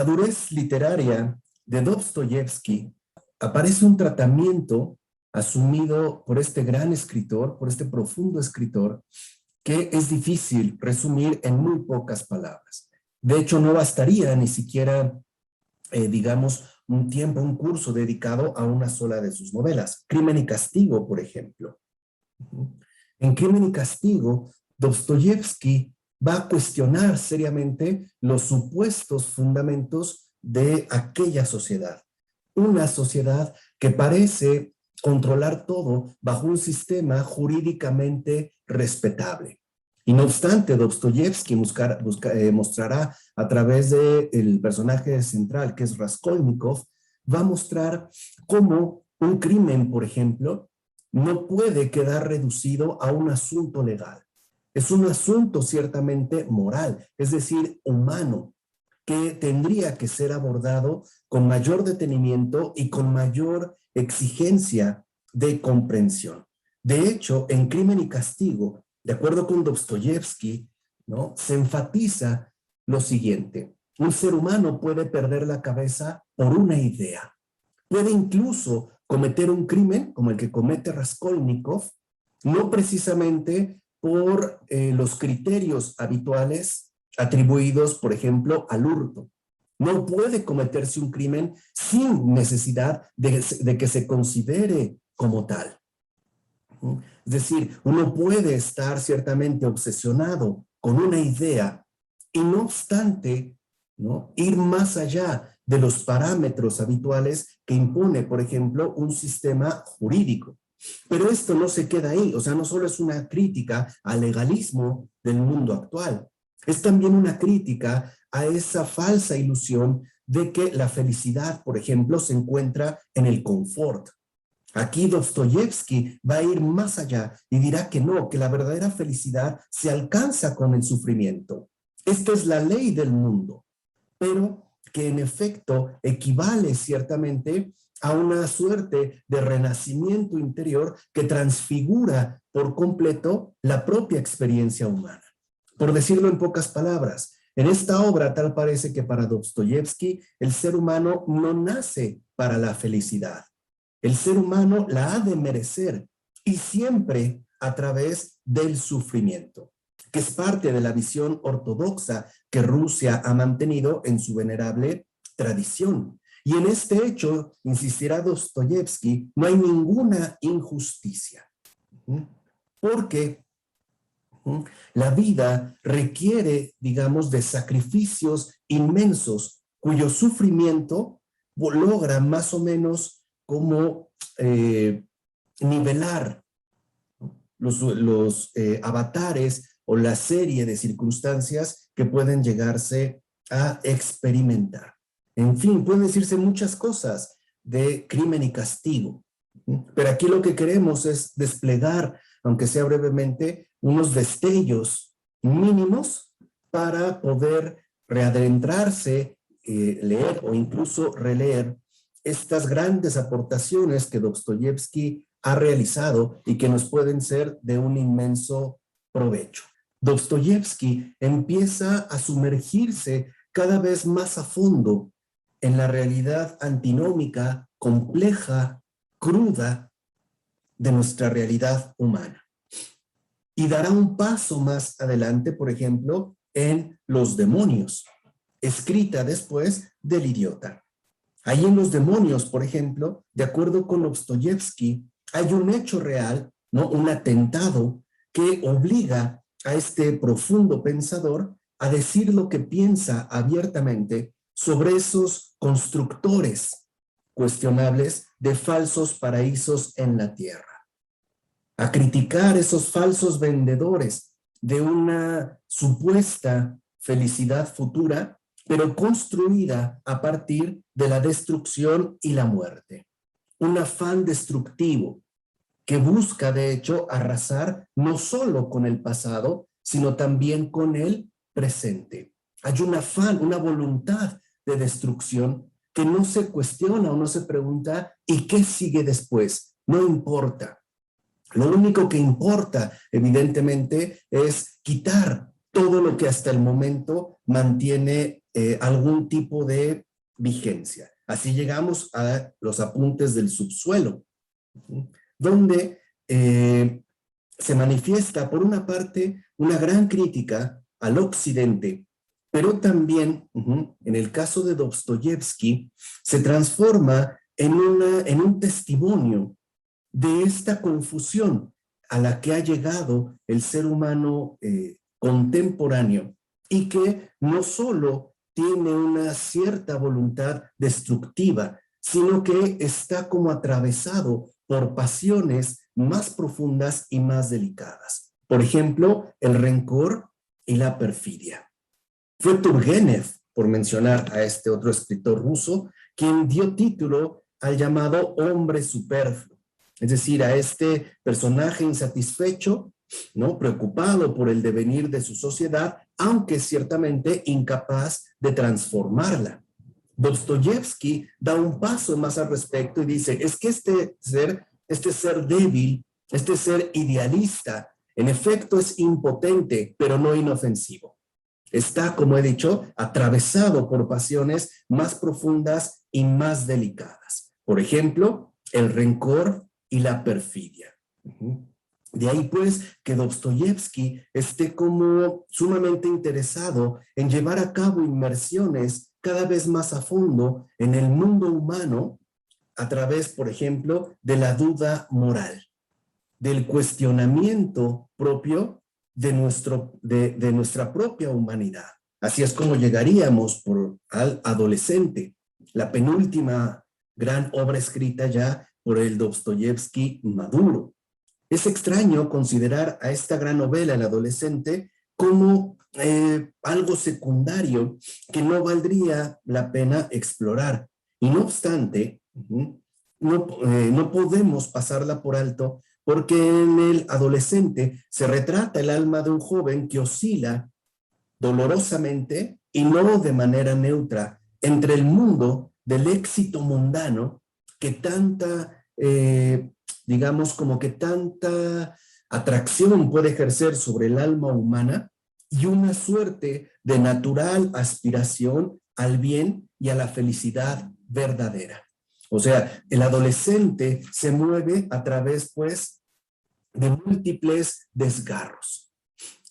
madurez literaria de Dostoyevski aparece un tratamiento asumido por este gran escritor, por este profundo escritor, que es difícil resumir en muy pocas palabras. De hecho, no bastaría ni siquiera, digamos, un tiempo, un curso dedicado a una sola de sus novelas. Crimen y Castigo, por ejemplo. En Crimen y Castigo, Dostoyevski va a cuestionar seriamente los supuestos fundamentos de aquella sociedad. Una sociedad que parece controlar todo bajo un sistema jurídicamente respetable. Y no obstante, Dostoyevski mostrará a través del personaje central, que es Raskolnikov, va a mostrar cómo un crimen, por ejemplo, no puede quedar reducido a un asunto legal. Es un asunto ciertamente moral, es decir, humano, que tendría que ser abordado con mayor detenimiento y con mayor exigencia de comprensión. De hecho, en Crimen y Castigo, de acuerdo con Dostoyevski, ¿no?, se enfatiza lo siguiente: un ser humano puede perder la cabeza por una idea. Puede incluso cometer un crimen como el que comete Raskolnikov, no precisamente por los criterios habituales atribuidos, por ejemplo, al hurto. No puede cometerse un crimen sin necesidad de que se considere como tal. Es decir, uno puede estar ciertamente obsesionado con una idea y no obstante, ¿no?, ir más allá de los parámetros habituales que impone, por ejemplo, un sistema jurídico. Pero esto no se queda ahí, o sea, no solo es una crítica al legalismo del mundo actual, es también una crítica a esa falsa ilusión de que la felicidad, por ejemplo, se encuentra en el confort. Aquí Dostoyevski va a ir más allá y dirá que no, que la verdadera felicidad se alcanza con el sufrimiento. Esta es la ley del mundo, pero que en efecto equivale ciertamente a una suerte de renacimiento interior que transfigura por completo la propia experiencia humana. Por decirlo en pocas palabras, en esta obra tal parece que para Dostoyevski el ser humano no nace para la felicidad. El ser humano la ha de merecer y siempre a través del sufrimiento, que es parte de la visión ortodoxa que Rusia ha mantenido en su venerable tradición. Y en este hecho, insistirá Dostoyevski, no hay ninguna injusticia, porque la vida requiere, digamos, de sacrificios inmensos, cuyo sufrimiento logra más o menos como nivelar los avatares o la serie de circunstancias que pueden llegarse a experimentar. En fin, pueden decirse muchas cosas de Crimen y Castigo, pero aquí lo que queremos es desplegar, aunque sea brevemente, unos destellos mínimos para poder readentrarse, leer o incluso releer estas grandes aportaciones que Dostoyevski ha realizado y que nos pueden ser de un inmenso provecho. Dostoyevski empieza a sumergirse cada vez más a fondo en la realidad antinómica, compleja, cruda de nuestra realidad humana. Y dará un paso más adelante, por ejemplo, en Los demonios, escrita después del Idiota. Ahí en Los demonios, por ejemplo, de acuerdo con Dostoyevski, hay un hecho real, ¿no?, un atentado que obliga a este profundo pensador a decir lo que piensa abiertamente sobre esos constructores cuestionables de falsos paraísos en la tierra, a criticar esos falsos vendedores de una supuesta felicidad futura, pero construida a partir de la destrucción y la muerte. Un afán destructivo que busca, de hecho, arrasar no solo con el pasado, sino también con el presente. Hay un afán, una voluntad de destrucción que no se cuestiona o no se pregunta ¿y qué sigue después? No importa. Lo único que importa, evidentemente, es quitar todo lo que hasta el momento mantiene algún tipo de vigencia. Así llegamos a los apuntes del subsuelo, donde se manifiesta, por una parte, una gran crítica al occidente, pero también, en el caso de Dostoyevsky, se transforma en un testimonio de esta confusión a la que ha llegado el ser humano contemporáneo, y que no solo tiene una cierta voluntad destructiva, sino que está como atravesado por pasiones más profundas y más delicadas. Por ejemplo, el rencor y la perfidia. Fue Turgenev, por mencionar a este otro escritor ruso, quien dio título al llamado hombre superfluo, es decir, a este personaje insatisfecho, ¿no?, preocupado por el devenir de su sociedad, aunque ciertamente incapaz de transformarla. Dostoyevsky da un paso más al respecto y dice, es que este ser débil, este ser idealista, en efecto es impotente, pero no inofensivo. Está, como he dicho, atravesado por pasiones más profundas y más delicadas. Por ejemplo, el rencor y la perfidia. De ahí, pues, que Dostoyevsky esté como sumamente interesado en llevar a cabo inmersiones cada vez más a fondo en el mundo humano a través, por ejemplo, de la duda moral, del cuestionamiento propio de nuestra propia humanidad. Así es como llegaríamos al adolescente, la penúltima gran obra escrita ya por el Dostoyevsky maduro. Es extraño considerar a esta gran novela, El adolescente, como algo secundario que no valdría la pena explorar. Y no obstante, no podemos pasarla por alto, porque en El adolescente se retrata el alma de un joven que oscila dolorosamente y no de manera neutra entre el mundo del éxito mundano que tanta, digamos, como que tanta atracción puede ejercer sobre el alma humana, y una suerte de natural aspiración al bien y a la felicidad verdadera. O sea, el adolescente se mueve a través, pues, de múltiples desgarros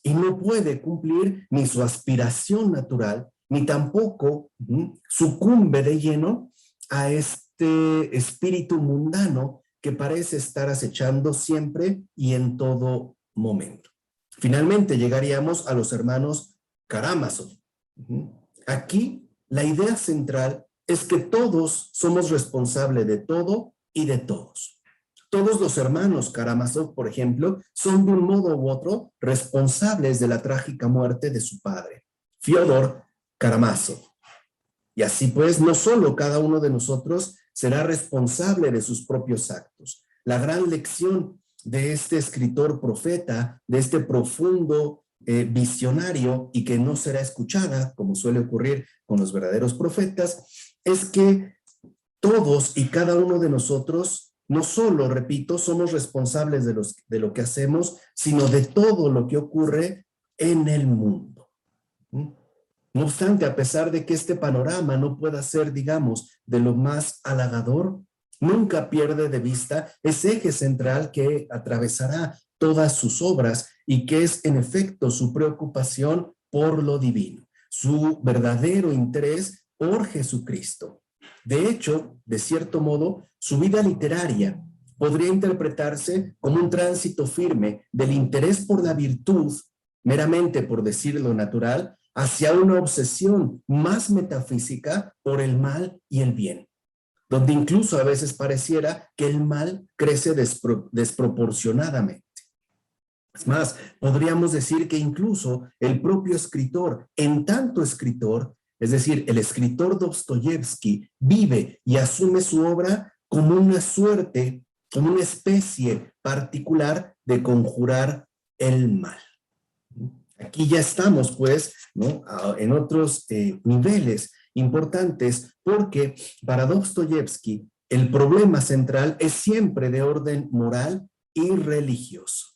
y no puede cumplir ni su aspiración natural, ni tampoco sucumbe de lleno a este espíritu mundano que parece estar acechando siempre y en todo momento. Finalmente llegaríamos a los hermanos Karamazov. Aquí la idea central es que todos somos responsables de todo y de todos. Todos los hermanos Karamazov, por ejemplo, son de un modo u otro responsables de la trágica muerte de su padre, Fyodor Karamazov. Y así pues, no solo cada uno de nosotros será responsable de sus propios actos. La gran lección de este escritor profeta, de este profundo visionario, y que no será escuchada, como suele ocurrir con los verdaderos profetas, es que todos y cada uno de nosotros, no solo, repito, somos responsables de lo que hacemos, sino de todo lo que ocurre en el mundo. No obstante, a pesar de que este panorama no pueda ser, digamos, de lo más halagador, nunca pierde de vista ese eje central que atravesará todas sus obras y que es, en efecto, su preocupación por lo divino, su verdadero interés por Jesucristo. De hecho, de cierto modo, su vida literaria podría interpretarse como un tránsito firme del interés por la virtud, meramente por decirlo natural, hacia una obsesión más metafísica por el mal y el bien, donde incluso a veces pareciera que el mal crece desproporcionadamente. Es más, podríamos decir que incluso el propio escritor, en tanto escritor, es decir, el escritor Dostoyevsky, vive y asume su obra como una suerte, como una especie particular de conjurar el mal. Aquí ya estamos, pues, ¿no?, en otros niveles importantes, porque para Dostoyevsky el problema central es siempre de orden moral y religioso.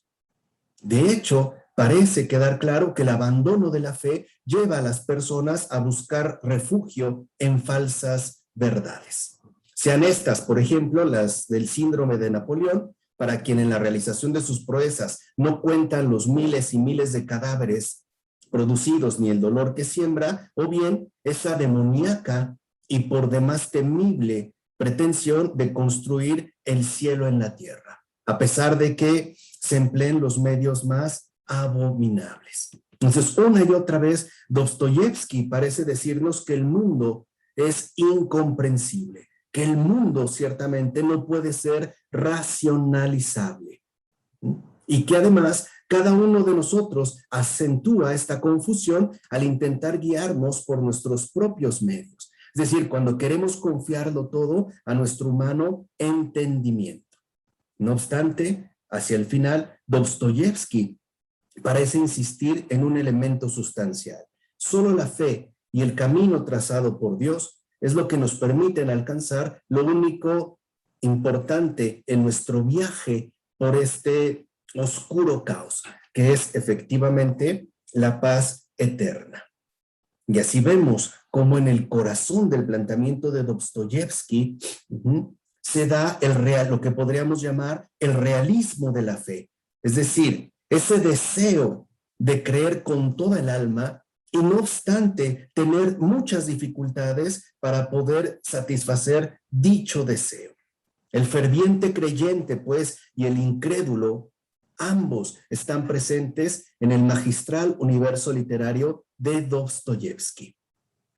De hecho, parece quedar claro que el abandono de la fe lleva a las personas a buscar refugio en falsas verdades. Sean estas, por ejemplo, las del síndrome de Napoleón, para quien en la realización de sus proezas no cuentan los miles y miles de cadáveres producidos ni el dolor que siembra, o bien esa demoníaca y por demás temible pretensión de construir el cielo en la tierra, a pesar de que se empleen los medios más abominables. Entonces, una y otra vez, Dostoyevsky parece decirnos que el mundo es incomprensible, que el mundo ciertamente no puede ser racionalizable, y que además cada uno de nosotros acentúa esta confusión al intentar guiarnos por nuestros propios medios. Es decir, cuando queremos confiarlo todo a nuestro humano entendimiento. No obstante, hacia el final, Dostoyevsky parece insistir en un elemento sustancial. Solo la fe y el camino trazado por Dios es lo que nos permiten alcanzar lo único importante en nuestro viaje por este oscuro caos, que es efectivamente la paz eterna. Y así vemos cómo en el corazón del planteamiento de Dostoyevsky se da lo que podríamos llamar el realismo de la fe. Es decir, ese deseo de creer con toda el alma y no obstante tener muchas dificultades para poder satisfacer dicho deseo. El ferviente creyente, pues, y el incrédulo, ambos están presentes en el magistral universo literario de Dostoyevsky.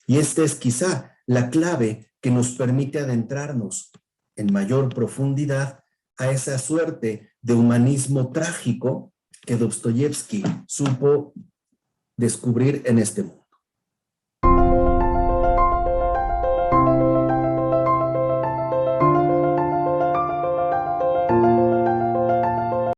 Y esta es quizá la clave que nos permite adentrarnos en mayor profundidad a esa suerte de humanismo trágico que Dostoyevsky supo descubrir en este mundo.